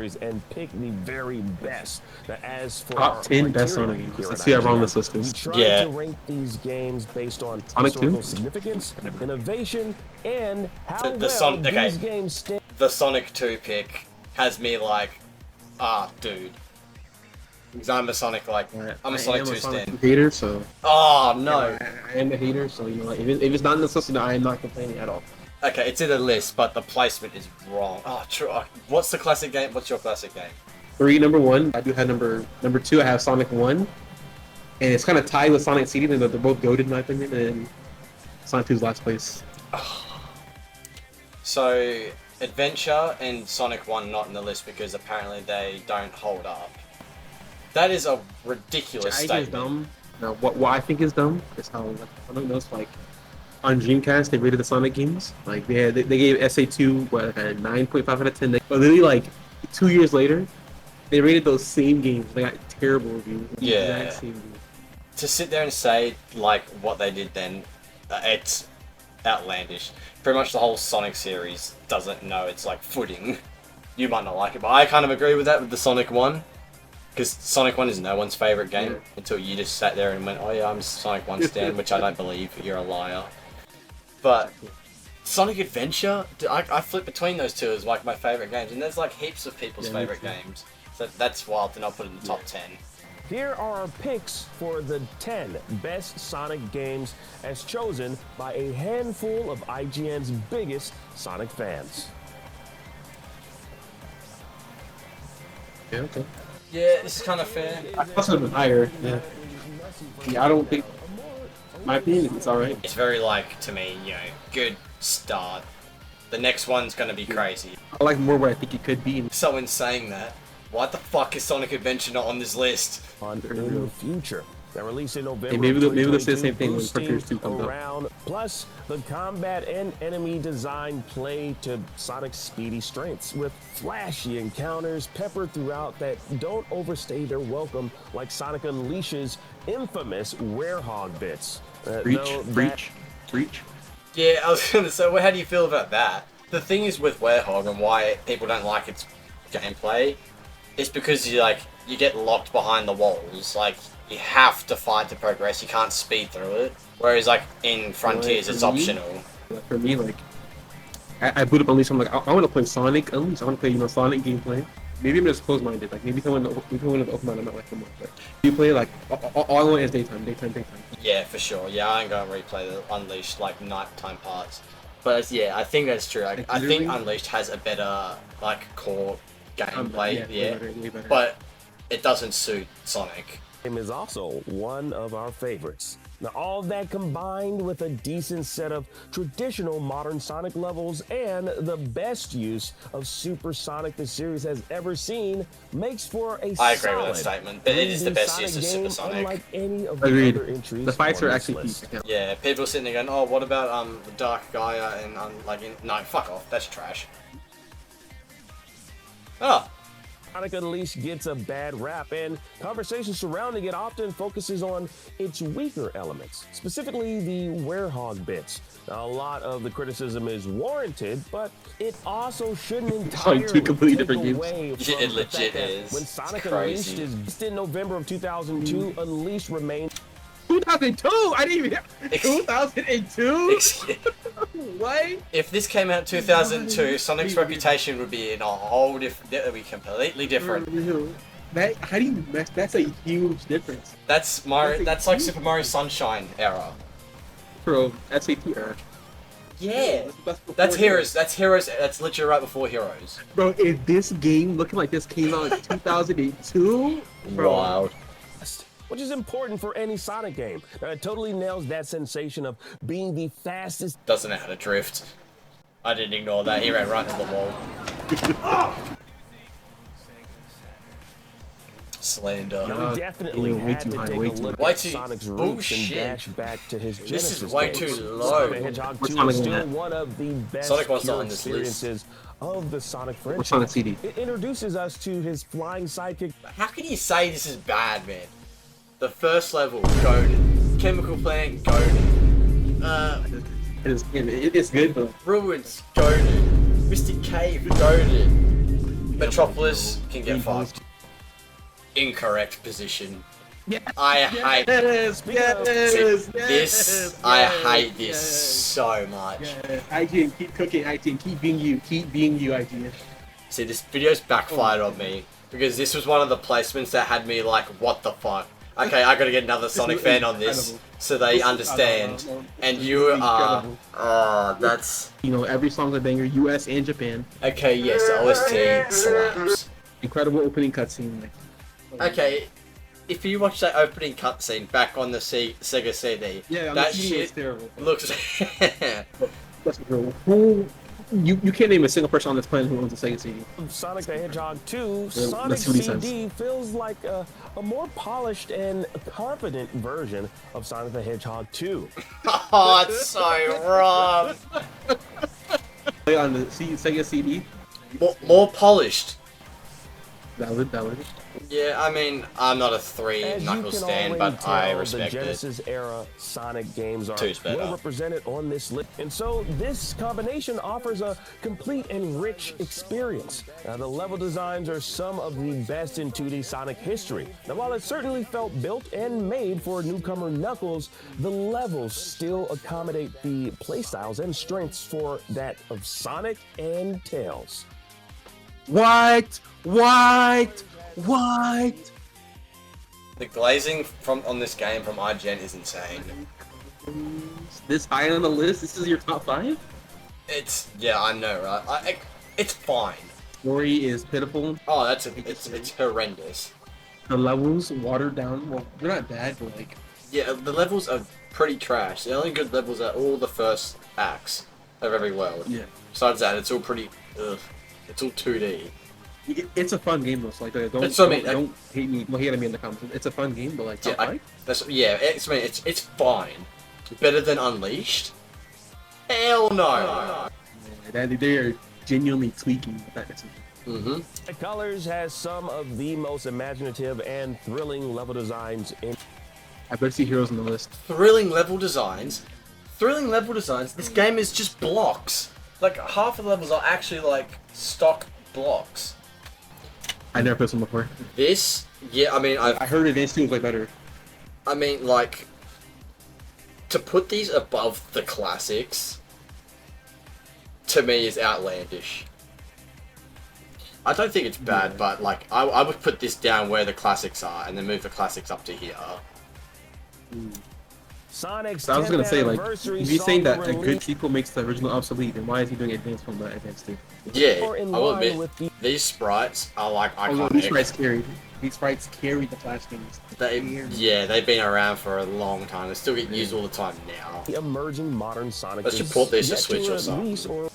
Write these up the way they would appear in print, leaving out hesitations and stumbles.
series and pick the very best. Now, as for Top 10 best Sonic games. Let's see how wrong this list we is. try to rank these games based on Sonic historical 2? significance, innovation, and how okay. these games stand. The Sonic 2 pick has me like, dude. Because I'm a Sonic, like, I'm a Sonic 2 stan. Hater, so. Oh, no. Yeah, I am a hater, so, you know, like, if it's not in this list, I am not complaining at all. Okay, it's in the list, but the placement is wrong. Oh, true. What's the classic game? What's your classic game? 3, number 1. I do have number 2. I have Sonic 1, and it's kind of tied with Sonic CD. They're both goated in my opinion, and Sonic 2's last place. So, Adventure and Sonic 1 not in the list because apparently they don't hold up. That is a ridiculous statement. Is dumb. Now, what I think is dumb is how, like, I don't know, it's like on Dreamcast they rated the Sonic games. Like they gave SA2 what, like a 9.5 out of 10. But literally like 2 years later, they rated those same games. They got terrible reviews. Yeah. To sit there and say like what they did then, it's outlandish. Pretty much the whole Sonic series doesn't know its like footing. You might not like it, but I kind of agree with that with the Sonic 1. Because Sonic 1 is no one's favourite game until you just sat there and went, oh yeah, I'm Sonic 1 stan, which I don't believe, you're a liar. But Sonic Adventure, I flip between those two as like my favourite games, and there's like heaps of people's favourite games. So that's wild to not put it in the top 10. Here are our picks for the 10 best Sonic games as chosen by a handful of IGN's biggest Sonic fans. Yeah, okay. Yeah, this is kind of fair. I thought it would have been higher. Yeah. Yeah, I don't think. My opinion, it's alright. It's very like, to me, you know, good start. The next one's gonna be crazy. I like more what I think it could be. Someone saying that. Why the fuck is Sonic Adventure not on this list? In the future. They're released in November. Hey, maybe they'll say the same thing when Frontiers 2 comes out. Plus, the combat and enemy design play to Sonic's speedy strengths, with flashy encounters peppered throughout that don't overstay their welcome, like Sonic Unleash's infamous Werehog bits. Breach. Yeah, I was gonna say, well, how do you feel about that? The thing is with Werehog and why people don't like its gameplay is because you get locked behind the walls. Like, you have to fight to progress. You can't speed through it. Whereas, like, in Frontiers, it's optional. For me, like, I boot up Unleashed. I'm like, I want to play Sonic Unleashed. I want to play, Sonic gameplay. Maybe I'm just closed-minded. Like, maybe someone with open mind, I'm not like them. But you play like all I want is daytime. Yeah, for sure. Yeah, I ain't gonna replay the Unleashed like nighttime parts. But yeah, I think that's true. Like, I think Unleashed has a better like core gameplay. Way better. But it doesn't suit Sonic. Is also one of our favorites. Now, all that combined with a decent set of traditional modern Sonic levels and the best use of Super Sonic the series has ever seen makes for a I agree with that statement. But it is the best use of Super Sonic. Unlike any of the Agreed. other entries the fights are actually list. Yeah, people sitting there going, oh, what about the Dark Gaia and no, fuck off, that's trash. Oh. Sonic Unleashed gets a bad rap, and conversation surrounding it often focuses on its weaker elements, specifically the Werehog bits. Now, a lot of the criticism is warranted, but it also shouldn't entirely two completely different take games. away from It the legit fact that is. when Sonic It's crazy. Unleashed is released in November of 2002, Unleashed remains 2002. I didn't even. 2002. What? If this came out in 2002, Sonic's reputation would be in a whole different. It would be completely different. How do you? That's a huge difference. That's Mario. That's like Super Mario Sunshine era. Bro, SAT era. Yeah. That's Heroes. That's Heroes. That's literally right before Heroes. Bro, if this game looking like this came out in 2002, bro. Wild. which is important for any Sonic game. It totally nails that sensation of being the fastest. Doesn't know how to drift. I didn't ignore that. He ran right into the wall. Slander. He definitely had to take a look at Sonic's roots and dash back to his Genesis This is way days. too low. Sonic Hedgehog 2 is still one of the best pure experiences of the Sonic franchise. Sonic CD? It introduces us to his flying sidekick. How can you say this is bad, man? The first level, goated. Chemical plant, goated. It's good, but Ruins, goated. Mystic Cave, goated. Metropolis can get Green fucked. Incorrect position. Yeah. I hate Yes. this. I hate this so much. IGN, keep cooking. IGN, keep being you. Keep being you. IGN. See, this video's backfired on me because this was one of the placements that had me like, what the fuck? Okay, I gotta get another Sonic fan on this so they understand. And you are. That's. You know, every song's a banger, US and Japan. Okay, yes, OST slaps. Incredible opening cutscene. Like, Okay, if you watch that opening cutscene back on the Sega CD, yeah, that the CD shit is terrible. looks. Let's go. Who? You can't name a single person on this planet who owns a Sega CD. Sonic the Hedgehog 2, Yeah, Sonic that's what he CD feels like a more polished and confident version of Sonic the Hedgehog 2. Oh, it's so wrong. Play on the Sega CD. More polished. Valid. Yeah, I mean, I'm not a three As you knuckle can stand, already but I tell, respect the it. Genesis era Sonic games are Two's better. well represented on this list, and so this combination offers a complete and rich experience. Now, the level designs are some of the best in 2D Sonic history. Now, while it certainly felt built and made for newcomer Knuckles, the levels still accommodate the playstyles and strengths for that of Sonic and Tails. What? The glazing on this game from IGN is insane. This high on the list? This is your top 5? Yeah, I know, right? It's fine. Story is pitiful. Oh, it's horrendous. The levels watered down. Well, they're not bad, but like. Yeah, the levels are pretty trash. The only good levels are all the first acts of every world. Yeah. Besides that, it's all pretty. Ugh. It's all 2D. It's a fun game though. So like, don't hate me. Don't hate at me in the comments. It's a fun game, but like, It's fine. Better than Unleashed? Hell no. They are genuinely tweaking. Mm-hmm. The Colors has some of the most imaginative and thrilling level designs in. I better see heroes on the list. Thrilling level designs. This game is just blocks. Like half of the levels are actually like stock blocks. I never played some before. This, yeah, I mean, I heard Advanced 2 was like better. I mean, like, to put these above the classics, to me, is outlandish. I don't think it's bad, but, like, I would put this down where the classics are, and then move the classics up to here. Sonic's So I was gonna say, like, anniversary if you're saying that a release good sequel makes the original obsolete, then why is he doing Advanced from the Advanced 2? Yeah, or in I will line admit, with the these sprites are, like, Oh, no, these iconic. sprites carried the Flash games. They've been around for a long time. They still get used all the time now. emerging modern Sonic. Let's is port these to yet Switch or release something. or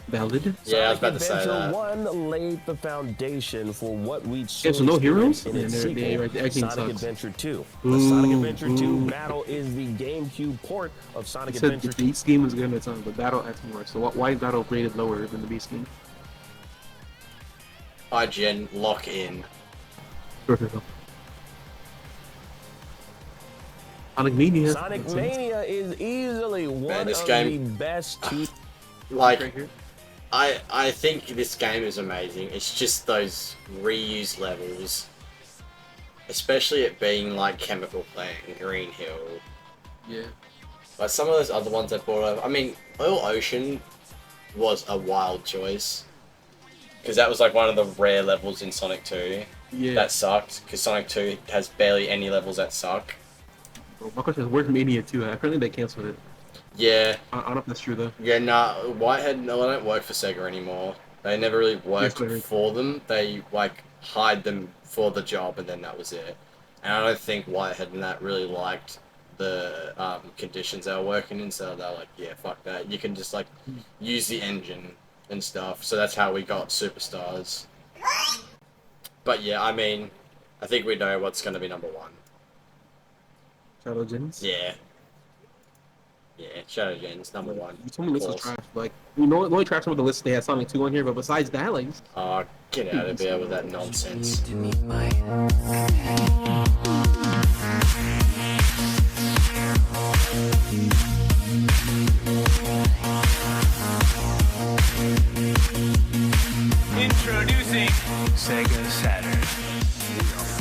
Valid. Yeah, I was about to Sonic say Adventure that. 1 laid the foundation for what we'd Yeah, so no heroes? in its Yeah, sequel, right, the acting Sonic sucks. Adventure 2. The Ooh, Sonic Adventure 2 ooh. Battle is the GameCube port of Sonic He said Adventure the base game was good at the time, but Battle adds more. So why is Battle rated lower than the base game? IGN, lock in. Sonic Mania. Sonic Mania is easily one this of game- the best two. Like, Right here. I think this game is amazing. It's just those reused levels. Especially it being like Chemical Plant and Green Hill. Yeah. Like some of those other ones I brought up. I mean, Oil Ocean was a wild choice. Because that was like one of the rare levels in Sonic 2. Yeah. That sucked. Because Sonic 2 has barely any levels that suck. My question is, where's Mania 2? Apparently they canceled it. Yeah. I don't know if that's true though. Yeah, nah, Whitehead, no, they don't work for Sega anymore. They never really worked Yes, they- for them. They, like, hired them for the job, and then that was it. And I don't think Whitehead and that really liked the conditions they were working in, so they're like, yeah, fuck that. You can just, like, use the engine and stuff. So that's how we got Superstars. But yeah, I mean, I think we know what's going to be number 1. Shadow Gens. Yeah. Yeah, Shadow Gens, number 1. You told me this was Of course. trash. Like, you know, the only trash on the list they had Sonic 2 on here, but besides that, like, Oh, get out of here with that nonsense. To meet my Sega Saturn.